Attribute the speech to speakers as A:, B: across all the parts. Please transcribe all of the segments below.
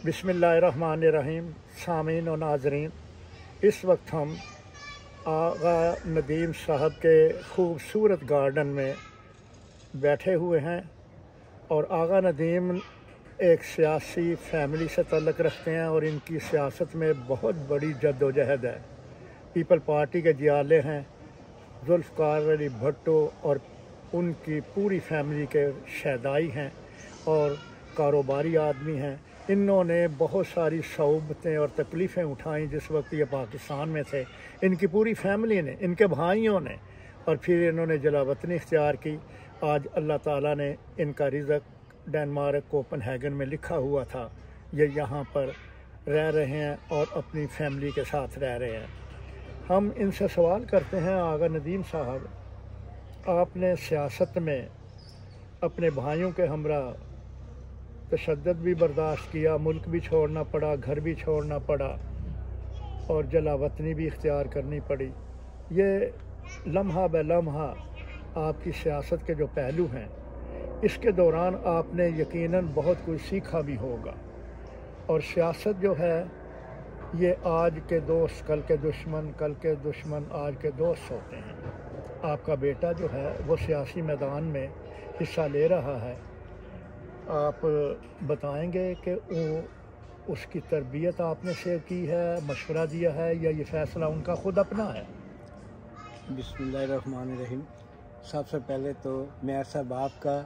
A: बिस्मिल्लाहिर्रहमानिर्रहीम। सामीन और नाजरीन, इस वक्त हम आगा नदीम साहब के खूबसूरत गार्डन में बैठे हुए हैं और आगा नदीम एक सियासी फैमिली से तल्लक़ रखते हैं और इनकी सियासत में बहुत बड़ी जद्दोजहद है। पीपल पार्टी के जियाले हैं, जुल्फ़कार अली भुट्टो और उनकी पूरी फैमिली के शहदाई हैं और कारोबारी आदमी हैं। इन्होंने बहुत सारी सऊबतें और तकलीफ़ें उठाई जिस वक्त ये पाकिस्तान में थे। इनकी पूरी फैमिली ने, इनके भाइयों ने, और फिर इन्होंने जलावतनी इख्तियार की। आज अल्लाह ताला ने इनका रिज़्क़ डेनमार्क कोपनहेगन में लिखा हुआ था, ये यहाँ पर रह रहे हैं और अपनी फैमिली के साथ रह रहे हैं। हम इनसे सवाल करते हैं, आगा नदीम साहब, आपने सियासत में अपने भाइयों के हमरा तशद्दुद भी बर्दाश्त किया, मुल्क भी छोड़ना पड़ा, घर भी छोड़ना पड़ा और जलावतनी भी इख्तियार करनी पड़ी। ये लम्हा ब लम्हा आपकी सियासत के जो पहलू हैं, इसके दौरान आपने यकीनन बहुत कुछ सीखा भी होगा। और सियासत जो है, ये आज के दोस्त कल के दुश्मन, कल के दुश्मन आज के दोस्त होते हैं। आपका बेटा जो है वो सियासी मैदान में हिस्सा ले रहा है। आप बताएंगे कि उसकी तरबियत आपने से की है, मशवरा दिया है, या ये फ़ैसला उनका ख़ुद अपना है?
B: बिस्मिल्लाहिर्रहमानिर्रहीम। सबसे पहले तो मैं साहब आपका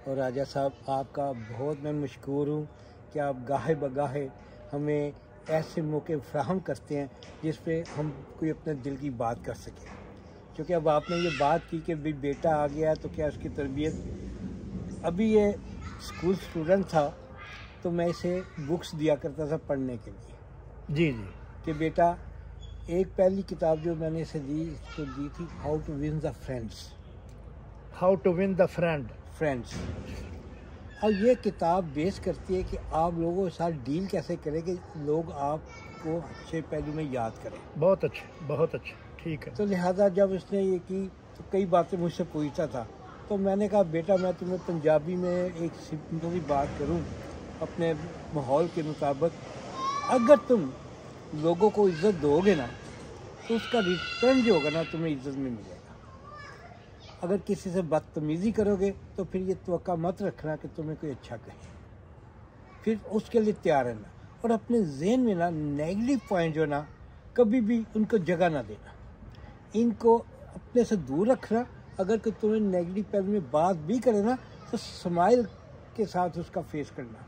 B: और राजा साहब आपका बहुत मैं मशकूर हूँ कि आप गाहे बगाहे हमें ऐसे मौके फ्राहम करते हैं जिस पे हम कोई अपने दिल की बात कर सकें। क्योंकि अब आपने ये बात की कि भाई बेटा आ गया तो क्या उसकी तरबियत, अभी ये स्कूल स्टूडेंट था तो मैं इसे बुक्स दिया करता था पढ़ने के लिए।
A: जी
B: कि बेटा, एक पहली किताब जो मैंने इसे दी, इसको दी थी how to win the friends.
A: How to win the friends.
B: और ये किताब बेस करती है कि आप लोगों के साथ डील कैसे करें कि लोग आपको अच्छे पहलू में याद करें। बहुत
A: अच्छे, ठीक है।
B: तो लिहाजा जब उसने ये की तो कई बातें मुझसे पूछता था, तो मैंने कहा बेटा मैं तुम्हें पंजाबी में एक सिंपल बात करूं अपने माहौल के मुताबिक, अगर तुम लोगों को इज़्ज़त दोगे ना तो उसका रिटर्न जो होगा ना तुम्हें इज़्ज़त में मिलेगा। अगर किसी से बदतमीज़ी करोगे तो फिर ये तवक्का मत रखना कि तुम्हें कोई अच्छा कहे, फिर उसके लिए तैयार रहना। और अपने जहन में ना नेगेटिव पॉइंट जो ना कभी भी उनको जगह ना देना, इनको अपने से दूर रखना। अगर कोई तुम्हें नेगेटिव पहलू में बात भी करे ना तो स्माइल के साथ उसका फेस करना,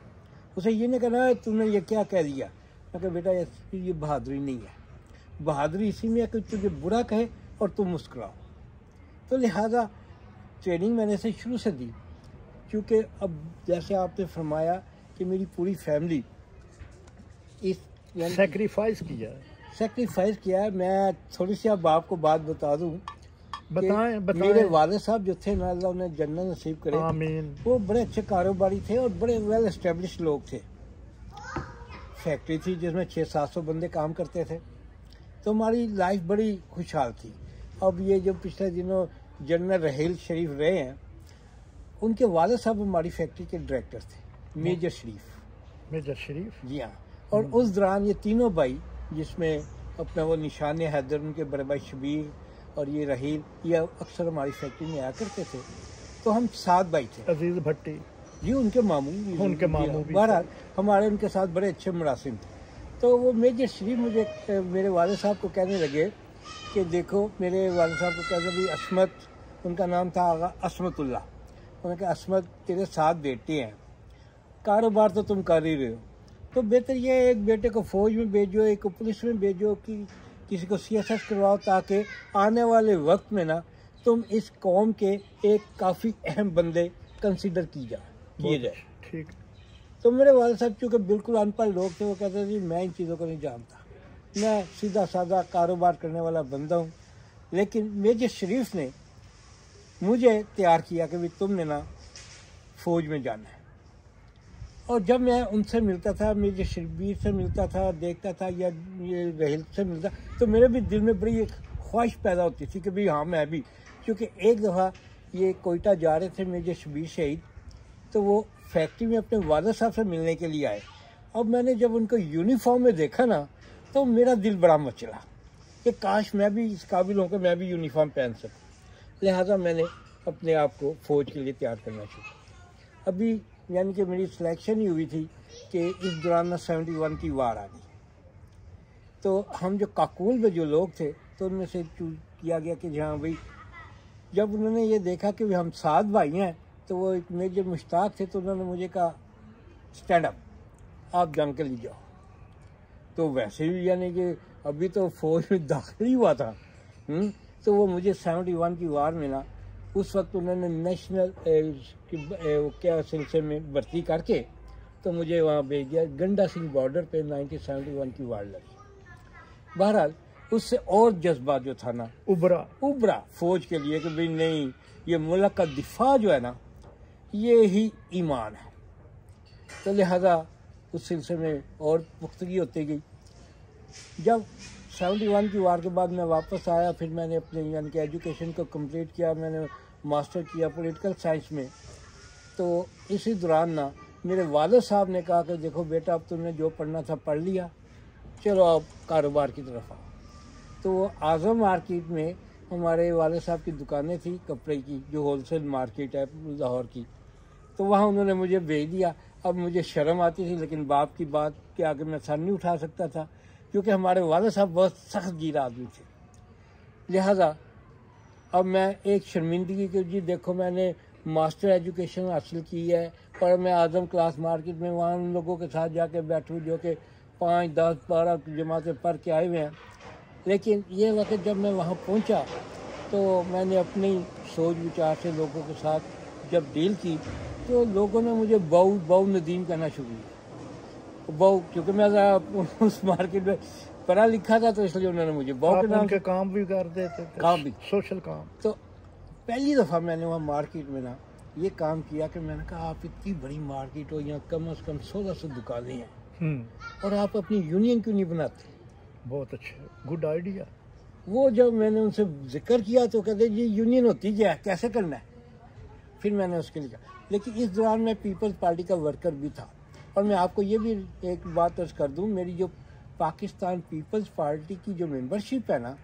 B: उसे ये नहीं कहना तुमने ये क्या कह दिया। मैं कहा बेटा ये बहादुरी नहीं है, बहादुरी इसी में है कि तुझे बुरा कहे और तुम मुस्कुराओ। तो लिहाजा ट्रेनिंग मैंने से शुरू से दी, क्योंकि अब जैसे आपने फरमाया कि मेरी पूरी फैमिली इस
A: सेक्रीफाइस किया है।
B: मैं थोड़ी सी अब आपको बात बता दूं,
A: बताएं।
B: मेरे वाले साहब जो थे ना, अल्लाह उन्हें जन्नत नसीब करे,
A: आमीन।
B: वो बड़े अच्छे कारोबारी थे और बड़े वेल एस्टेब्लिश लोग थे। फैक्ट्री थी जिसमें 600-700 बंदे काम करते थे, तो हमारी लाइफ बड़ी खुशहाल थी। अब ये जो पिछले दिनों जनरल रहेल शरीफ रहे हैं, उनके वाले साहब हमारी फैक्ट्री के डायरेक्टर थे, मेजर शरीफ। जी हाँ। और उस दौरान ये तीनों भाई, जिसमें अपना वो निशान हैदर, उनके बड़े भाई शबीर और ये रहील, ये अक्सर हमारी फैक्ट्री में आया करते थे। तो हम 7 भाई थे।
A: अजीज भट्टी
B: जी उनके मामू
A: भी
B: बहरहाल हमारे उनके साथ बड़े अच्छे मुरासिम थे। तो वो मेजर शरीफ मुझे मेरे वाले साहब को कहने लगे कि देखो, मेरे वाले साहब को कहते भाई असमत, उनका नाम था आगा असमतुल्लाह, उन्होंने कहा असमत तेरे 7 बेटे हैं, कारोबार तो तुम कर ही रहे हो, तो बेहतर ये है एक बेटे को फौज में भेजो, एक को पुलिस में भेजो, कि किसी को CSS करवाओ, ताकि आने वाले वक्त में ना तुम इस कौम के एक काफ़ी अहम बंदे कंसिडर किए जाए।
A: ठीक।
B: तो मेरे वाले साहब चूँकि बिल्कुल अनपढ़ लोग थे, वो कहते थे मैं इन चीज़ों को नहीं जानता, मैं सीधा साधा कारोबार करने वाला बंदा हूँ। लेकिन मेजर शरीफ ने मुझे तैयार किया कि भाई तुमने ना फ़ौज में जाना है। और जब मैं उनसे मिलता था, मेजर शबीर से मिलता था, देखता था, या ये रहेल से मिलता, तो मेरे भी दिल में बड़ी एक ख्वाहिश पैदा होती थी कि भाई हाँ मैं भी। क्योंकि एक दफ़ा ये कोयटा जा रहे थे मेजर शबीर शहीद, तो वो फैक्ट्री में अपने वालिद साहब से मिलने के लिए आए अब मैंने जब उनको यूनिफॉर्म में देखा ना तो मेरा दिल बड़ा मचला कि काश मैं भी इस काबिल हूँ कि मैं भी यूनिफॉर्म पहन सकूँ। लिहाजा मैंने अपने आप को फ़ौज के लिए तैयार करना शुरू। अभी यानी कि मेरी सिलेक्शन ही हुई थी कि इस दौरान ना 71 की वार आ गई। तो हम जो काकूल में जो लोग थे तो उनमें से चूज किया गया कि हाँ भाई, जब उन्होंने ये देखा कि हम 7 भाई हैं तो वो एक मेजर मुश्ताक थे, तो उन्होंने मुझे कहा स्टैंड अप, आप जंग के लिए जाओ। तो वैसे भी यानी कि अभी तो फौज में दाखिल ही हुआ था। तो वो मुझे 71 की वार में ना उस वक्त उन्होंने नेशनल क्या सिलसिले में भर्ती करके तो मुझे वहाँ भेज दिया। गंडा सिंह बॉर्डर पे 1971 की वार लगी। बहरहाल उससे और जज्बा जो था ना उभरा फौज के लिए कि भाई नहीं, ये मुल्क का दिफा जो है ना ये ही ईमान है। तो लिहाजा उस सिलसिले में और पुख्तगी होती गई। जब 71 की वार के बाद मैं वापस आया, फिर मैंने अपने यानी कि एजुकेशन को कंप्लीट किया, मैंने मास्टर किया पॉलिटिकल साइंस में। तो इसी दौरान ना मेरे वालिद साहब ने कहा कि देखो बेटा, अब तुमने जो पढ़ना था पढ़ लिया, चलो आप कारोबार की तरफ आओ। तो आज़म मार्केट में हमारे वालिद साहब की दुकानें थी कपड़े की, जो होलसेल मार्केट है लाहौर की। तो वहाँ उन्होंने मुझे भेज दिया। अब मुझे शर्म आती थी, लेकिन बाप की बात के आगे मैं सर नहीं उठा सकता था, क्योंकि हमारे वालिद साहब बहुत सख्त गिर आदमी थे। लिहाजा अब मैं एक शर्मिंदगी कि जी देखो मैंने मास्टर एजुकेशन हासिल की है पर मैं आज़म क्लास मार्केट में वहाँ उन लोगों के साथ जाके बैठूँ जो कि 5, 10, 12 जमातें पढ़ के आए हुए हैं। लेकिन ये वक्त जब मैं वहाँ पहुँचा तो मैंने अपनी सोच विचार से लोगों के साथ जब डील की तो लोगों ने मुझे बाऊ नदीम कहना शुरू किया। बाऊ, क्योंकि मैं उस मार्केट में पढ़ा लिखा था तो इसलिए उन्होंने मुझे बाऊ के नाम
A: के काम भी कर देते थे,
B: काम भी,
A: सोशल काम।
B: तो पहली दफ़ा मैंने वहाँ मार्केट में ना ये काम किया कि मैंने कहा आप इतनी बड़ी मार्केट हो, यहाँ कम से कम 1600 दुकानें हैं और आप अपनी यूनियन क्यों नहीं बनाते? बहुत
A: अच्छा, गुड आइडिया।
B: वो जब मैंने उनसे जिक्र किया तो कहते जी यूनियन होती क्या है, कैसे करना है? फिर मैंने उसके लिए कहा। लेकिन इस दौरान मैं पीपल्स पार्टी का वर्कर भी था। और मैं आपको ये भी एक बात अर्ज कर दूं, मेरी जो पाकिस्तान पीपल्स पार्टी की जो मेंबरशिप है ना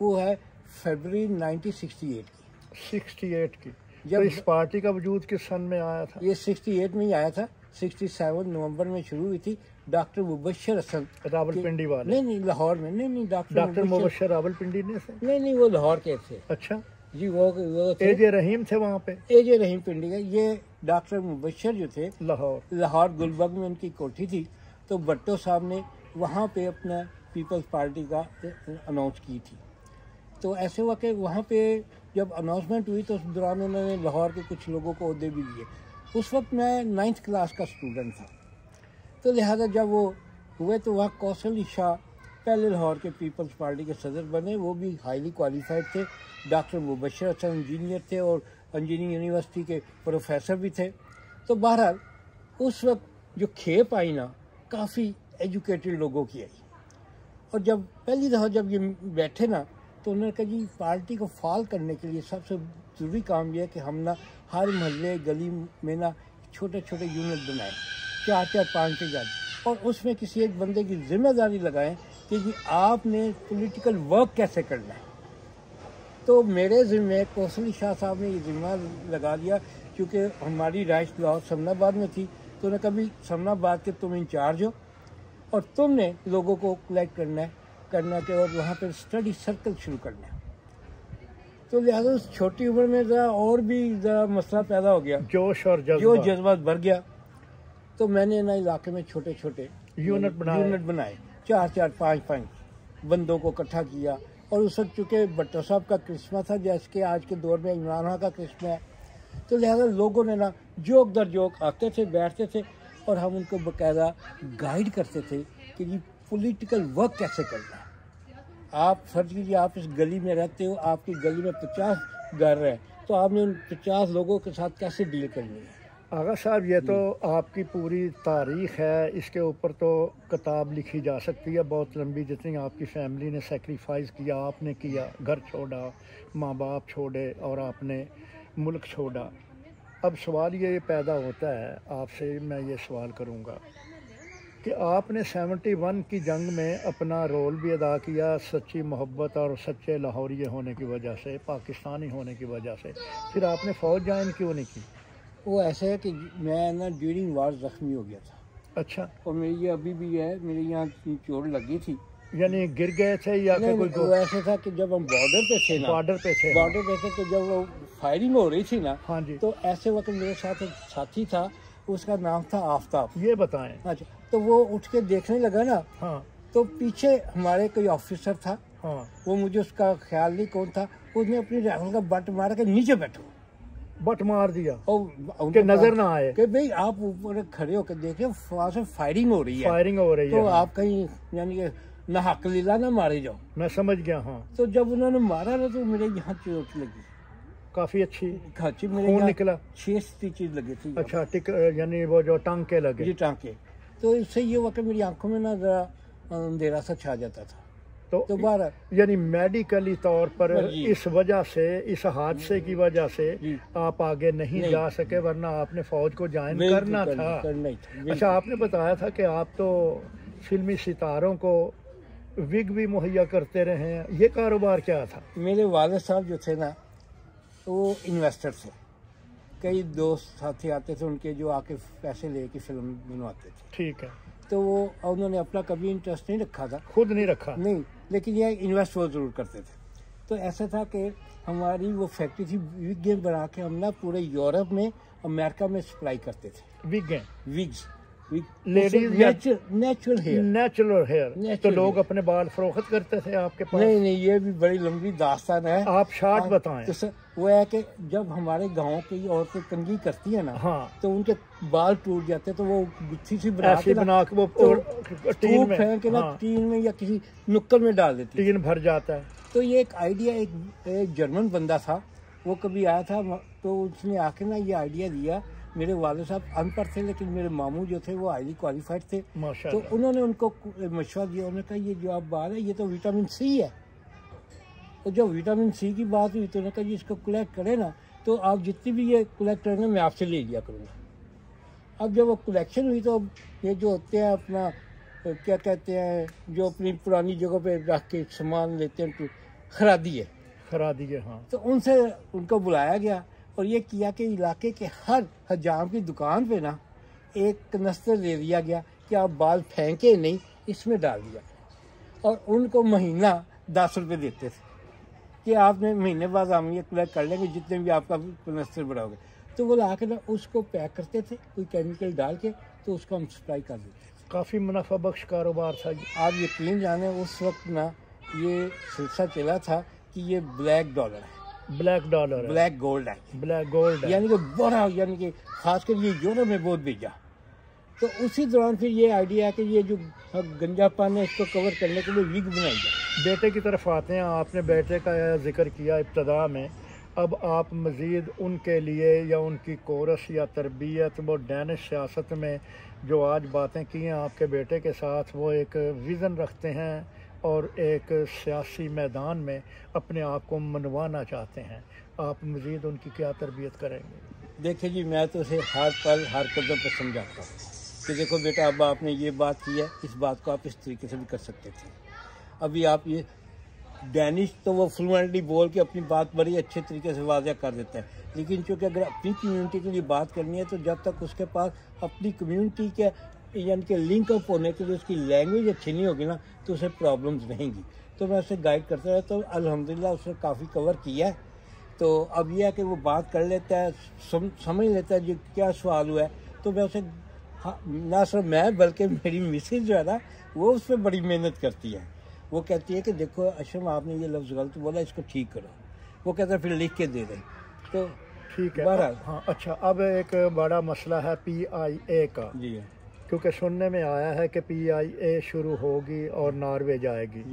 B: वो है फरवरी 1968 की।
A: 68 की जब तो इस पार्टी का वजूद किस सन में आया था?
B: ये 68 में ही आया था। 67 नवंबर में शुरू हुई थी। डॉक्टर मुबशर हसन
A: रावलपिंडी वाले?
B: नहीं लाहौर में, नहीं
A: डॉक्टर मुबशर रावलपिंडी ने से?
B: नहीं वो लाहौर के थे।
A: अच्छा
B: जी, वो
A: एजे रहीम थे वहाँ पे।
B: एजे रहीम पिंडी का। ये डॉक्टर मुबशर जो थे लाहौर गुलबर्ग में उनकी कोठी थी। तो भट्टो साहब ने वहाँ पे अपना पीपल्स पार्टी का अनाउंस की थी। तो ऐसे हुआ कि वहाँ पे जब अनाउंसमेंट हुई तो उस दौरान उन्होंने लाहौर के कुछ लोगों को ओहदे भी दिए। उस वक्त मैं 9th क्लास का स्टूडेंट था। तो लिहाजा जब वो हुए तो वहाँ कौशल शाह पहले लाहौर के पीपल्स पार्टी के सदर बने। वो भी हाईली क्वालिफाइड थे। डॉक्टर मुबशर हसन इंजीनियर थे और इंजीनियरिंग यूनिवर्सिटी के प्रोफेसर भी थे। तो बहरहाल उस वक्त जो खेप आई ना काफ़ी एजुकेटेड लोगों की आई। और जब पहली दफ़ा जब ये बैठे ना तो उन्होंने कहा जी पार्टी को फाल करने के लिए सबसे ज़रूरी काम यह है कि हम ना हर महल्ले गली में ना छोटे छोटे यूनिट बनाएं, 4-4, 5 आदमी, और उसमें किसी एक बंदे की जिम्मेदारी लगाएं कि जी आपने पॉलिटिकल वर्क कैसे करना है। तो मेरे ज़िम्मे कौशल शाह साहब ने ये जिम्मा लगा दिया, क्योंकि हमारी राइश लाहौर समनाबाद में थी। तो उन्होंने कभी समनाबाद के तुम इंचार्ज हो और तुमने लोगों को कलेक्ट करना के और वहाँ पर स्टडी सर्कल शुरू करना है। तो लिहाजा उस छोटी उम्र में ज़रा और भी ज़रा मसला पैदा हो गया, जोश और जज्बा भर गया। तो मैंने ना इलाके में छोटे छोटे यूनिट बनाए 4-4, 5-5 बंदों को इकट्ठा किया। और उस वक्त चूँकि भट्टो साहब का क्रिस्मा था जैसे कि आज के दौर में इमरान खान का क्रिस्मा है, तो लिहाजा लोगों ने ना जोक दर जोक आते थे, बैठते थे और हम उनको बाकायदा गाइड करते थे कि जी पॉलिटिकल वर्क कैसे करना है। आप फर्ज कीजिए आप इस गली में रहते हो, आपकी गली में 50 घर हैं, तो आपने उन 50 लोगों के साथ कैसे डील करनी है?
A: आगा साहब ये तो आपकी पूरी तारीख़ है, इसके ऊपर तो किताब लिखी जा सकती है बहुत लंबी। जितनी आपकी फैमिली ने सेक्रीफाइस किया, आपने किया, घर छोड़ा, माँ बाप छोड़े और आपने मुल्क छोड़ा। अब सवाल ये पैदा होता है आपसे, मैं ये सवाल करूँगा कि आपने 71 की जंग में अपना रोल भी अदा किया, सच्ची मोहब्बत और सच्चे लाहौरी होने की वजह से, पाकिस्तानी होने की वजह से, फिर आपने फ़ौज ज्वाइन क्यों नहीं की?
B: वो ऐसा है कि मैं ना ड्यूरिंग वार ज़ख्मी हो गया था।
A: अच्छा,
B: और मेरी ये अभी भी है, मेरे यहाँ चोट लगी थी।
A: यानी गिर गए थे या
B: नहीं,
A: कोई
B: वो ऐसा था कि जब हम बॉर्डर पे थे ना,
A: बॉर्डर पे थे?
B: बॉर्डर पे थे तो जब वो फायरिंग हो रही थी ना,
A: हाँ जी,
B: तो ऐसे वक्त मेरे साथ एक साथी था, उसका नाम था आफ्ताब।
A: ये बताएं।
B: अच्छा, तो वो उठ के देखने लगा ना,
A: हाँ
B: तो पीछे हमारे कोई ऑफिसर था,
A: हाँ,
B: वो मुझे उसका ख्याल नहीं कौन था, उसने अपनी राइफल का बट मारा के नीचे बैठो
A: बट मार दिया
B: और
A: कि नजर ना आए
B: कि भाई आप ऊपर खड़े होकर देखे वहां से फायरिंग हो रही है,
A: फायरिंग हो रही
B: तो
A: है।
B: आप कहीं यानी कि ना हक लीला ना मारे जाओ।
A: मैं समझ गया। हाँ,
B: तो जब उन्होंने मारा ना तो मेरे यहाँ चोट लगी,
A: काफी अच्छी,
B: खांची मेरे
A: खून
B: यहाँ
A: निकला।
B: 6 स्टिचेज लगे थे।
A: अच्छा, टिक यानी वो जो टांके लगे।
B: जी, टांके। तो इससे ये हुआ कि मेरी आंखों में ना जरा अंधेरा सा छा जाता था। तो बाहर
A: यानी मेडिकली तौर पर
B: जी।
A: इस वजह से, इस हादसे की वजह से
B: जी।
A: आप आगे नहीं जा सके, वरना आपने फौज को ज्वाइन करना था।
B: करना ही था।
A: अच्छा, आपने बताया था कि आप तो फिल्मी सितारों को विग भी मुहैया करते रहे हैं, ये कारोबार क्या था?
B: मेरे वालिद साहब जो थे ना, वो इन्वेस्टर थे। कई दोस्त साथी आते थे उनके, जो आके पैसे लेके फिल्म बनवाते थे।
A: ठीक है।
B: तो वो उन्होंने अपना कभी इंटरेस्ट नहीं रखा था,
A: खुद नहीं रखा?
B: नहीं, लेकिन ये इन्वेस्ट वो जरूर करते थे। तो ऐसा था कि हमारी वो फैक्ट्री थी, विग गेम बना के हम ना पूरे यूरोप में, अमेरिका में सप्लाई करते थे।
A: विग हैं?
B: Wigs,
A: ladies
B: natural hair.
A: Natural hair. तो लोग अपने बाल फरोख्त करते थे आपके पास?
B: नहीं नहीं, ये भी बड़ी लंबी दास्तान है।
A: आप शार्ट बताएं।
B: तो वो है कि जब हमारे गांव की औरतें कंघी करती है ना,
A: हाँ,
B: तो उनके बाल टूट जाते, तो वो गुत्थी सी बना के वो
A: टीन में,
B: फेंक के ना,
A: हाँ,
B: टीन में या किसी नुक्कड़ में डाल देती,
A: टीन भर जाता है।
B: तो ये एक आइडिया, एक जर्मन बंदा था, वो कभी आया था, तो उसने आके ना ये आइडिया दिया। मेरे वाले साहब अनपढ़ थे, लेकिन मेरे मामू जो थे वो हाईली क्वालिफाइड थे। तो उन्होंने उनको मशवरा दिया, उन्होंने कहा ये जो आप बाल है ये तो विटामिन सी है। तो जब विटामिन सी की बात हुई तो उन्होंने कहा जी इसको कलेक्ट करें ना, तो आप जितनी भी ये कलेक्ट करेंगे मैं आपसे ले लिया करूँगा। अब जब वो कलेक्शन हुई तो ये जो होते हैं अपना क्या कहते हैं, जो अपनी पुरानी जगह पे रख के सामान लेते हैं, खरादी है,
A: खरादी है, हाँ।
B: तो उनसे उनको बुलाया गया और ये किया कि इलाके के हर हजाम की दुकान पे ना एक कनस्तर दे दिया गया कि आप बाल फेंके नहीं, इसमें डाल दिया। और उनको महीना 10 रुपये देते थे कि आपने महीने बाद हम ये कलेक्ट कर लेंगे, जितने भी आपका कनस्तर बढ़ाओगे। तो वो ला के ना उसको पैक करते थे, कोई केमिकल डाल के, तो उसको हम सप्लाई कर देते थे।
A: काफ़ी मुनाफा बख्श कारोबार था।
B: आप यकीन जाने उस वक्त ना ये सिलसिला चला था कि ये ब्लैक डॉलर है,
A: ब्लैक डॉलर,
B: ब्लैक गोल्ड है,
A: ब्लैक गोल्ड,
B: यानी कि बड़ा, यानी कि खासकर ये यूरोप में बहुत भेजा। तो उसी दौरान फिर ये आइडिया है कि ये जो गंजापन है इसको कवर करने के लिए विग बनाई जाए।
A: बेटे की तरफ आते हैं। आपने बेटे का जिक्र किया इब्तदा में, अब आप मज़ीद उनके लिए या उनकी कोरस या तरबियत, वो डैनिश सियासत में जो आज बातें की हैं आपके बेटे के साथ, वो एक विज़न रखते हैं और एक सियासी मैदान में अपने आप को मनवाना चाहते हैं। आप मज़ीद उनकी क्या तरबियत करेंगे?
B: देखिए जी, मैं तो उसे हर पल हर कदम पर समझाता हूँ कि देखो बेटा, अब आपने ये बात की है, इस बात को आप इस तरीके से भी कर सकते थे। अभी आप ये डैनिश तो वो फ्लुएंटली बोल के अपनी बात बड़ी अच्छे तरीके से वाज़ह कर देता है, लेकिन चूँकि अगर अपनी कम्यूनिटी के लिए बात करनी है तो जब तक उसके पास अपनी कम्यूनिटी के यानी कि लिंक अप होने के लिए उसकी लैंग्वेज अच्छी नहीं होगी ना, तो उसे प्रॉब्लम्स रहेंगी। तो मैं उसे गाइड करता रहता हूँ। अल्हम्दुलिल्लाह उसने काफ़ी कवर किया है। तो अब यह है कि वो बात कर लेता है, समझ लेता है जो क्या सवाल हुआ है। तो मैं उसे ना सिर्फ मैं बल्कि मेरी मिसेज जो है ना, वो उस पर बड़ी मेहनत करती है। वो कहती है कि देखो अशरफ, आपने ये लफ्ज़ गलत बोला, इसको ठीक करो। वो कहता है फिर लिख के दे दें। तो
A: ठीक है। हाँ, अच्छा, अब एक बड़ा मसला है PIA का।
B: जी,
A: क्योंकि सुनने में आया है कि PIA शुरू होगी और नॉर्वे जाएगी।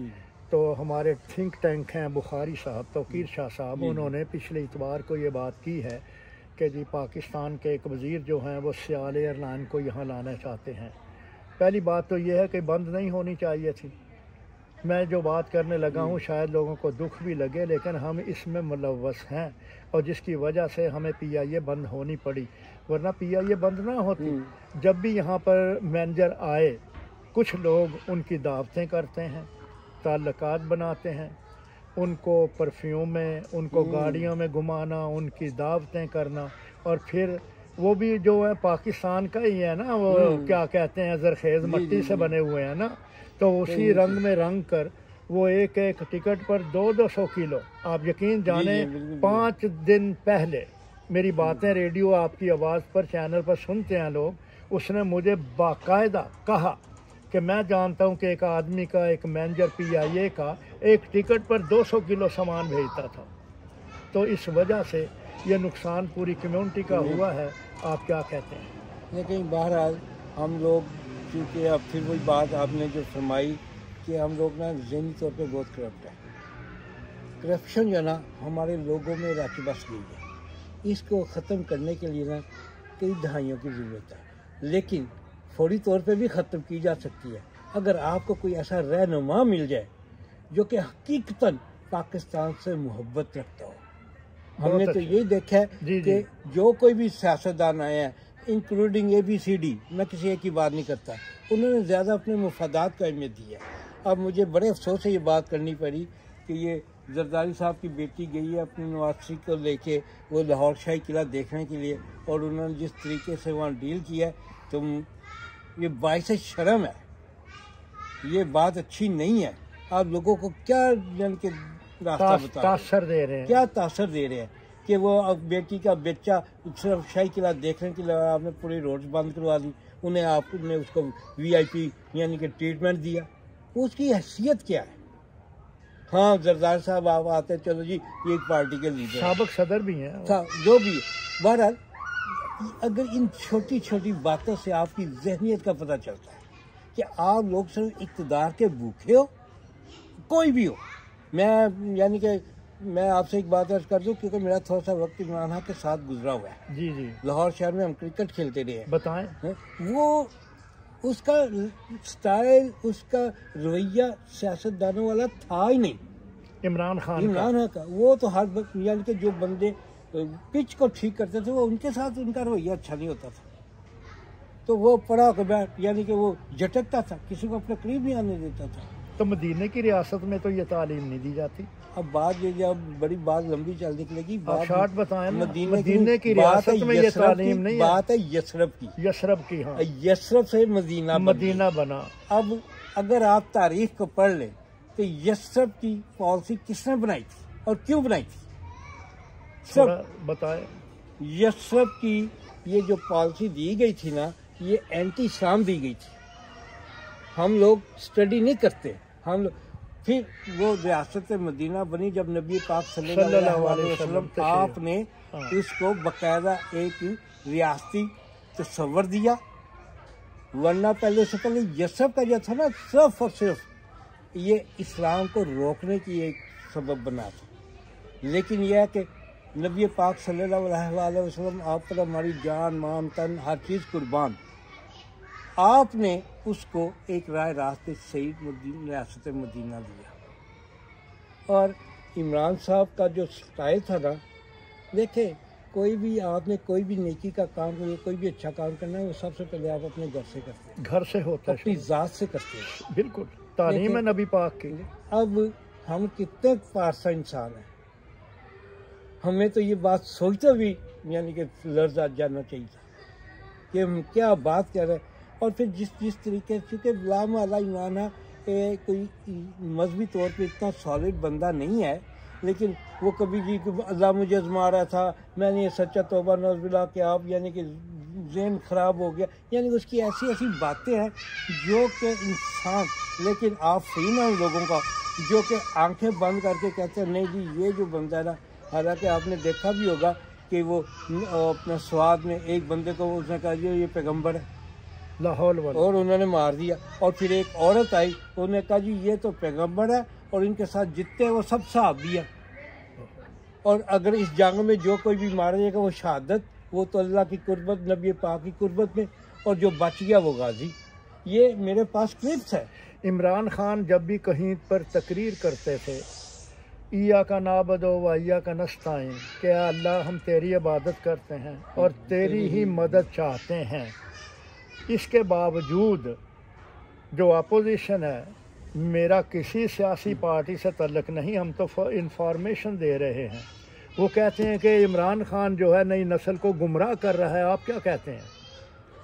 A: तो हमारे थिंक टैंक हैं बुखारी साहब, तौकीर शाह साहब, उन्होंने पिछले इतवार को ये बात की है कि जी पाकिस्तान के एक वज़ीर जो हैं वो सियाल एयरलाइन को यहाँ लाना चाहते हैं। पहली बात तो ये है कि बंद नहीं होनी चाहिए थी। मैं जो बात करने लगा हूँ शायद लोगों को दुख भी लगे, लेकिन हम इसमें मुलव्वस हैं और जिसकी वजह से हमें PIA बंद होनी पड़ी, वरना PIA बंद ना होती। जब भी यहाँ पर मैनेजर आए कुछ लोग उनकी दावतें करते हैं, ताल्लुकात बनाते हैं, उनको परफ्यूम में, उनको गाड़ियों में घुमाना, उनकी दावतें करना, और फिर वो भी जो है पाकिस्तान का ही है ना, वो क्या कहते हैं जरखेज़ मट्टी से बने हुए हैं ना, तो उसी रंग में रंग कर वो एक एक टिकट पर 200 किलो, आप यकीन जाने 5 दिन पहले मेरी बातें रेडियो आपकी आवाज़ पर चैनल पर सुनते हैं लोग, उसने मुझे बाकायदा कहा कि मैं जानता हूं कि एक आदमी का, एक मैनेजर PIA का एक टिकट पर 200 किलो सामान भेजता था। तो इस वजह से ये नुकसान पूरी कम्युनिटी का हुआ है। आप क्या कहते हैं?
B: लेकिन बहरहाल हम लोग, क्योंकि अब फिर वही बात आपने जो फरमाई कि हम लोग ना ज़हनी तौर पे बहुत करप्ट है। करप्शन जो ना हमारे लोगों में राखी बस गई है। इसको ख़त्म करने के लिए ना कई दहाइयों की ज़रूरत है, लेकिन फौरी तौर पे भी ख़त्म की जा सकती है अगर आपको कोई ऐसा रहनुमा मिल जाए जो कि हकीकतन पाकिस्तान से मोहब्बत रखता हो। हमने तो यही देखा है कि जो कोई भी सियासतदान आए हैं, इंक्लूडिंग ABCD, मैं किसी एक की बात नहीं करता, उन्होंने ज़्यादा अपने मुफादात को अहमियत दी है। अब मुझे बड़े अफसोस से ये बात करनी पड़ी कि ये जरदारी साहब की बेटी गई है अपनी नवासी को लेके वो लाहौर शाही किला देखने के लिए, और उन्होंने जिस तरीके से वहाँ डील किया है, तो ये बाइस शर्म है, ये बात अच्छी नहीं है। आप लोगों को क्या यानी कि रास्ता बता
A: तासर दे रहे हैं, क्या
B: तासर दे रहे हैं कि वो अब बेटी का बच्चा सिर्फ शाही किला देखने के लिए आपने पूरी रोड बंद करवा दी, उन्हें आपने उसको VIP यानी कि ट्रीटमेंट दिया, उसकी हैसियत क्या है? हाँ, जरदारी साहब आप आते, चलो जी ये एक पार्टी के लीडर,
A: साबिक सदर भी हैं,
B: जो भी है। बहरहाल अगर इन छोटी छोटी बातों से आपकी जहनीत का पता चलता है कि आप लोग सिर्फ इक़्तिदार के भूखे हो, कोई भी हो। मैं यानी कि मैं आपसे एक बात अर्ज कर दूं, क्योंकि मेरा थोड़ा सा वक्त इमरान खान के साथ गुजरा हुआ है।
A: जी जी,
B: लाहौर शहर में हम क्रिकेट खेलते रहे हैं।
A: बताएं।
B: वो उसका स्टाइल, उसका रवैया सियासतदानों वाला था ही नहीं। इमरान खान का वो तो हर वक्त यानी कि जो बंदे पिच को ठीक करते थे वो उनके साथ उनका रवैया अच्छा नहीं होता था, तो वो पड़ा के बैठ यानी कि वो झटकता था, किसी को अपने करीब नहीं आने देता था।
A: तो मदीने की रियासत में तो ये तालीम नहीं दी जाती।
B: अब बात ये, जब बड़ी बात लंबी चल निकलेगी,
A: शॉर्ट बताएं।
B: मदीने की रियासत में ये तालीम नहीं, बात है यसरब की। हाँ, यसरब से मदीना बना। अब अगर आप तारीख को पढ़ लें तो यसरब की पॉलिसी किसने बनाई थी और क्यों बनाई थी, सब
A: बताए।
B: यसरब की ये जो पॉलिसी दी गई थी ना, ये एंटी इस्लाम दी गई थी। हम लोग स्टडी नहीं करते, हम लोग फिर वो रियासत मदीना बनी जब नबी पाक सल्लल्लाहु अलैहि वसल्लम आपने उसको बकायदा एक रियासती तस्वर दिया, वरना पहले से पहले यसरब का जो था ना, सिर्फ और सिर्फ ये इस्लाम को रोकने की एक सबब बना था। लेकिन यह है कि नबी पाक सल्लल्लाहु अलैहि वसल्लम आप पर हमारी जान मान तन हर चीज़ कुर्बान, आपने उसको एक राय रास्ते सही रियासत मदीना दिया। और इमरान साहब का जो स्टाइल था ना, देखें कोई भी आपने कोई भी नेकी का काम करना, कोई भी अच्छा काम करना है, वो सबसे पहले आप अपने घर से करते हैं,
A: घर से होता है,
B: अपनी ज़ात से करते हैं।
A: बिल्कुल तालीम है नबी पाक की।
B: अब हम कितने पारसा इंसान हैं, हमें तो ये बात सोचते भी यानी कि लर्ज़ आ जाना चाहिए था कि हम क्या बात कर रहे हैं। और फिर जिस तरीके से, चूँकि गुलाम अला इमाना कोई मजहबी तौर पे इतना सॉलिड बंदा नहीं है, लेकिन वो कभी भी अल्लाह मुझे आज़मा रहा था, मैंने ये सच्चा तौबा नौज़ुबिल्लाह कि आप यानी कि ज़हन ख़राब हो गया, यानी उसकी ऐसी ऐसी बातें हैं जो कि इंसान, लेकिन आप फ्री ना उन लोगों का जो कि आंखें बंद करके कहते हैं नहीं जी ये जो बंदा है ना, हालांकि आपने देखा भी होगा कि वो अपने स्वाद में एक बंदे को उसने कहा ये पैगंबर है
A: लाहौर वाला,
B: और उन्होंने मार दिया। और फिर एक औरत आई, उन्होंने कहा जी ये तो पैगंबर है और इनके साथ जितने हैं वो सब सहाबी है, और अगर इस जंग में जो कोई भी मारा जाएगा वो शहादत, वो तो अल्लाह की कुर्बत, नबी पाक की कुर्बत में, और जो बच गया वो गाजी। ये मेरे पास क्लिप्स है।
A: इमरान खान जब भी कहीं पर तकरीर करते थे, ईया का नाबदो व ईया का नस्ताइन, क्या अल्लाह हम तेरी इबादत करते हैं और तेरी ही मदद चाहते हैं, इसके बावजूद जो अपोजिशन है, मेरा किसी सियासी पार्टी से तल्लुक़ नहीं, हम तो इंफॉर्मेशन दे रहे हैं। वो कहते हैं कि इमरान खान जो है नई नस्ल को गुमराह कर रहा है, आप क्या कहते हैं?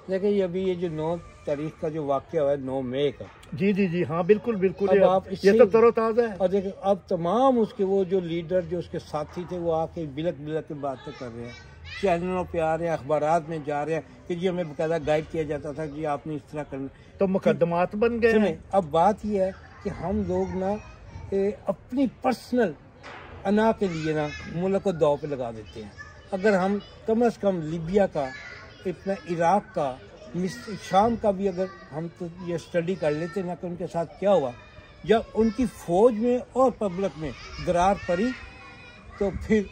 B: देखिए अभी ये जो 9 तारीख का जो वाक़या हुआ है 9 मई का,
A: जी जी जी हाँ बिल्कुल बिल्कुल,
B: ये
A: तो तरोताज़ा है।
B: और देखिए अब तमाम उसके वो जो लीडर जो उसके साथी थे वो आके बिलक बिलक के बातें कर रहे हैं, चैनलों पे आ रहे हैं, अखबारात में जा रहे हैं कि जी हमें बकायदा गाइड किया जाता था कि आपने इस तरह करना,
A: तो मुकदमात बन गए हैं।
B: अब बात यह है कि हम लोग ना अपनी पर्सनल अना के लिए ना मुल्क को दाव पे लगा देते हैं। अगर हम कम से कम लीबिया का, इतना इराक का, शाम का भी अगर हम तो ये स्टडी कर लेते ना कि उनके साथ क्या हुआ, जब उनकी फौज में और पब्लिक में दरार पड़ी तो फिर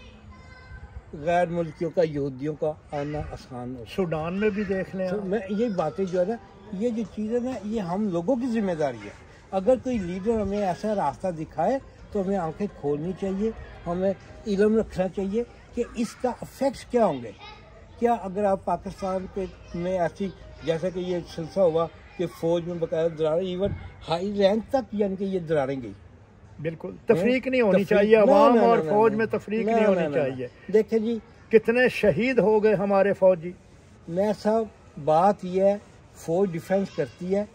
B: गैर मुल्कियों का, यहूदियों का आना आसान हो।
A: सूडान में भी देख लें।
B: तो मैं ये बातें जो है ना, ये जो चीज़ें ना, ये हम लोगों की जिम्मेदारी है। अगर कोई लीडर हमें ऐसा रास्ता दिखाए तो हमें आंखें खोलनी चाहिए, हमें इल्म रखना चाहिए कि इसका इफेक्ट्स क्या होंगे। क्या अगर आप पाकिस्तान के में ऐसी, जैसे कि ये सिलसिला हुआ कि फौज में बकायदा दरारें, इवन हाई रैंक तक, यानी कि ये दरारें गई।
A: बिल्कुल तफरीक नहीं होनी चाहिए, अवाम और फौज में तफरीक नहीं होनी चाहिए।
B: देखें जी
A: कितने शहीद हो गए हमारे फौजी।
B: मैं साहब बात यह है, फौज डिफेंस करती है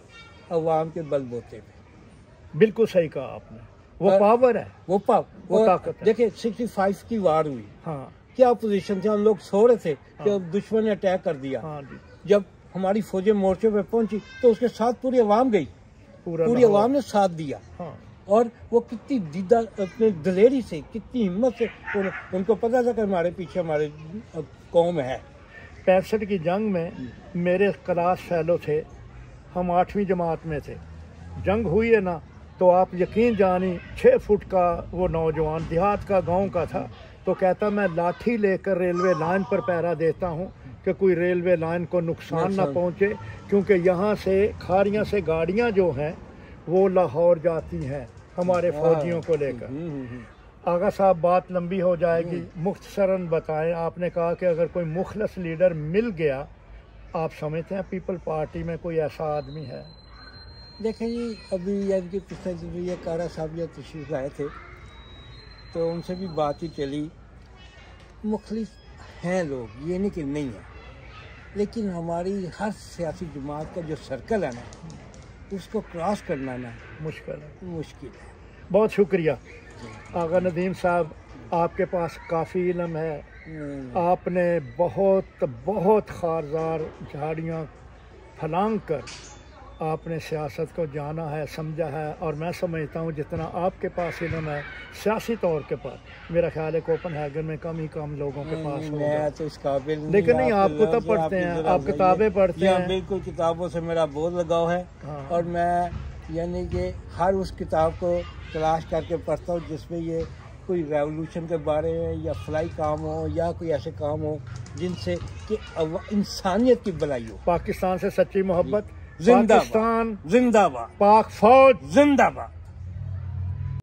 B: अवाम के बलबूते पे।
A: बिल्कुल सही कहा आपने, वो पावर है,
B: वो ताकत है। देखिए 65 की वार हुई,
A: हाँ
B: क्या पोजीशन थे, हम लोग सो रहे थे कि दुश्मन ने अटैक कर दिया।
A: हाँ जी।
B: जब हमारी फौजें मोर्चे पे पहुंची तो उसके साथ पूरी अवाम गई, पूरी अवाम ने साथ दिया।
A: हाँ।
B: और वो कितनी दीदा अपने दिलेरी से, कितनी हिम्मत से, उनको पता था कि हमारे पीछे हमारे कौम है।
A: 65 की जंग में मेरे क्लास फेलो थे, हम 8वीं जमात में थे। जंग हुई है ना, तो आप यकीन जानी 6 फुट का वो नौजवान देहात का, गांव का था, तो कहता मैं लाठी लेकर रेलवे लाइन पर पहरा देता हूँ कि कोई रेलवे लाइन को नुकसान ना पहुँचे, क्योंकि यहाँ से खारियाँ से गाड़ियाँ जो हैं वो लाहौर जाती हैं हमारे फौजियों को लेकर। आगा साहब बात लंबी हो जाएगी, मुख्तसरन बताएं। आपने कहा कि अगर कोई मुखलस लीडर मिल गया, आप समझते हैं पीपल पार्टी में कोई ऐसा आदमी है?
B: देखें जी अभी यानी कि पिछले दिन ये कारा साहब ये तशरीफ लाए थे तो उनसे भी बात ही चली। मुखलिस हैं लोग, ये नहीं कि नहीं है, लेकिन हमारी हर सियासी जमात का जो सर्कल है ना, उसको क्रॉस करना ना मुश्किल है।
A: बहुत शुक्रिया आगा नदीम साहब, आपके पास काफ़ी इल्म है, आपने बहुत बहुत खारदार झाड़ियाँ फलांग कर आपने सियासत को जाना है, समझा है। और मैं समझता हूँ जितना आपके पास इल्म है सियासी तौर के पास, मेरा ख्याल है कोपनहेगन में कम ही कम लोगों के पास होगा।
B: मैं तो इस काबिल नहीं,
A: लेकिन नहीं, आप किताब पढ़ते हैं, आप किताबें पढ़ते हैं।
B: बिल्कुल, किताबों से मेरा बहुत लगाव है। हाँ। और मैं यानी कि हर उस किताब को तलाश करके पढ़ता हूँ जिसमें ये कोई रेवोल्यूशन के बारे में या फलाई काम हो या कोई ऐसे काम हो जिनसे कि इंसानियत की भलाई हो।
A: पाकिस्तान से सच्ची मोहब्बत,
B: जिंदाबाद,
A: पाकिस्तान
B: जिंदाबाद,
A: पाक फौज
B: जिंदाबाद।